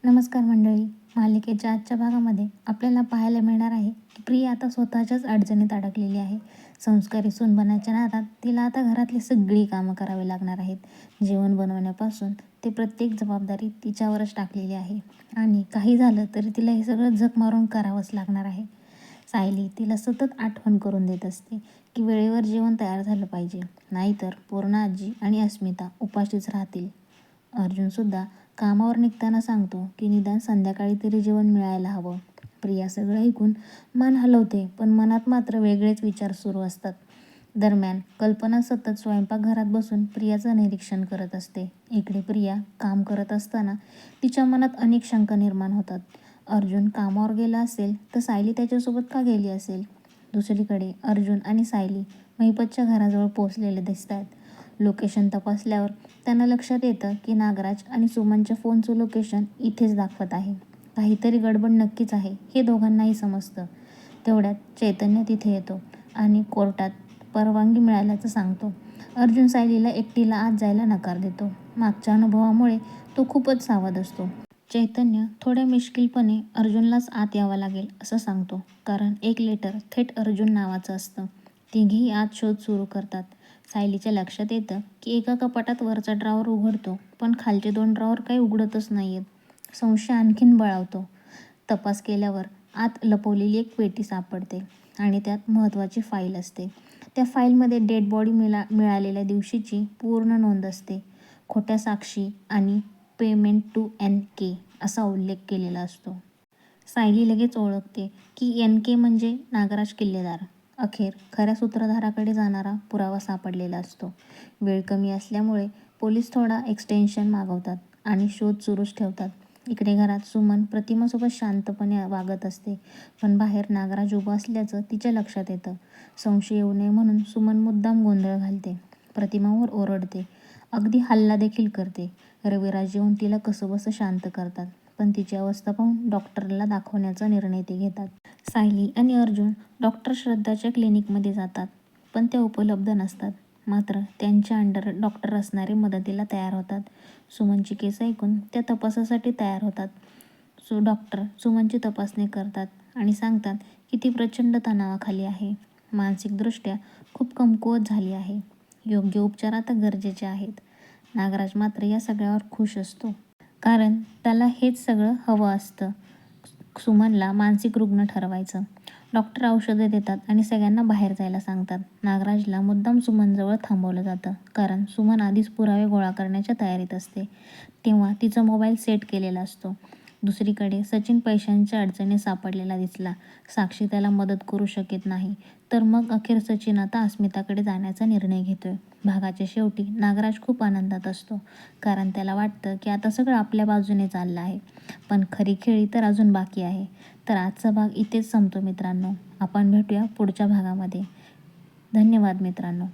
नमस्कार मंडळी. मालिकेच्या आजच्या भागामध्ये आपल्याला पाहायला मिळणार आहे की प्रिया आता स्वतःच्याच अडचणीत अडकलेली आहे. संस्कारी सून बनायच्या नादात तिला आता घरातली सगळी कामं करावी लागणार आहेत. जेवण बनवण्यापासून ते प्रत्येक जबाबदारी तिच्यावरच टाकलेली आहे आणि काही झालं तरी तिला हे सगळं झक मारून करावंच लागणार आहे. सायली तिला सतत आठवण करून देत असते की वेळेवर जेवण तयार झालं पाहिजे, नाहीतर पूर्णा आजी आणि अस्मिता उपाशीच राहतील. अर्जुनसुद्धा कामावर निघताना सांगतो की निदान संध्याकाळी तरी जेवण मिळायला हवं. प्रिया सगळं ऐकून मान हलवते, पण मनात मात्र वेगळेच विचार सुरू असतात. दरम्यान कल्पना सतत स्वयंपाकघरात बसून प्रियाचं निरीक्षण करत असते. इकडे प्रिया काम करत असताना तिच्या मनात अनेक शंका निर्माण होतात. अर्जुन कामावर गेला असेल तर सायली त्याच्यासोबत का गेली असेल? दुसरीकडे अर्जुन आणि सायली महिपतच्या घराजवळ पोहोचलेले दिसतात. लोकेशन तपासल्यावर त्यांना लक्षात येतं की नागराज आणि सुमनच्या फोनचं लोकेशन इथेच दाखवत आहे. काहीतरी गडबड नक्कीच आहे हे दोघांनाही समजतं. तेवढ्यात चैतन्य तिथे येतो आणि कोर्टात परवानगी मिळाल्याचं सांगतो. अर्जुन सायलीला एकटीला आत जायला नकार देतो. मागच्या अनुभवामुळे तो खूपच सावध असतो. चैतन्य थोड्या मिश्किलपणे अर्जुनलाच आत यावं लागेल असं सांगतो, कारण एक लेटर थेट अर्जुन नावाचं असतं. तिघेही आत शोध सुरू करतात. सायलीच्या लक्षात येतं की एका कपाटात वरचा ड्रॉवर उघडतो, पण खालचे 2 ड्रॉवर काही उघडतच नाहीयेत. संशय आणखीन बळावतो. तपास केल्यावर आत लपवलेली एक पेटी सापडते आणि त्यात महत्त्वाची फाईल असते. त्या फाईलमध्ये डेड बॉडी मिळालेल्या दिवशीची पूर्ण नोंद असते. खोट्या साक्षी आणि पेमेंट टू NK असा उल्लेख केलेला असतो. सायली लगेच ओळखते की NK म्हणजे नागराज किल्लेदार. अखेर खऱ्या सूत्रधाराकडे जाणारा पुरावा सापडलेला असतो. वेळ कमी असल्यामुळे पोलीस थोडा एक्सटेन्शन मागवतात आणि शोध सुरूच ठेवतात. इकडे घरात सुमन प्रतिमासोबत शांतपणे वागत असते, पण बाहेर नागराज उभा असल्याचं तिच्या लक्षात येतं. संशय येऊ नये म्हणून सुमन मुद्दाम गोंधळ घालते, प्रतिमावर ओरडते, अगदी हल्ला देखील करते. रविराज येऊन तिला कसंबसं शांत करतात, पण तिची अवस्था पाहून डॉक्टरला दाखवण्याचा निर्णय ते घेतात. सायली आणि अर्जुन डॉक्टर श्रद्धाच्या क्लिनिकमध्ये जातात, पण त्या उपलब्ध नसतात. मात्र त्यांच्या अंडर डॉक्टर असणारे मदतीला तयार होतात. सुमनची केस ऐकून त्या तपासासाठी तयार होतात. डॉक्टर सुमनची तपासणी करतात आणि सांगतात की ती प्रचंड तणावाखाली आहे. मानसिकदृष्ट्या खूप कमकुवत झाली आहे. योग्य उपचार आता गरजेचे आहेत. नागराज मात्र या सगळ्यावर खुश असतो, कारण त्याला हेच सगळं हवं असतं, सुमनला मानसिक रुग्ण ठरवायचं. डॉक्टर औषधं देतात आणि सगळ्यांना बाहेर जायला सांगतात. नागराजला मुद्दाम सुमनजवळ थांबवलं जातं, कारण सुमन आधीच पुरावे गोळा करण्याच्या तयारीत असते. तेव्हा तिचा मोबाईल सेट केलेला असतो. दुसरीकडे सचिन पैशांच्या अडचणीत सापडलेला दिसला. साक्षी त्याला मदत करू शकत नाही, तर मग अखेर सचिन आता अस्मिताकडे जाण्याचा निर्णय घेतोय. भागाच्या शेवटी नागराज खूप आनंदात असतो, कारण त्याला वाटतं की आता सगळं आपल्या बाजूने चाललं आहे. पण खरी खेळी तर अजून बाकी आहे. तर आजचा भाग इथेच संपतो मित्रांनो. आपण भेटूया पुढच्या भागामध्ये. धन्यवाद मित्रांनो.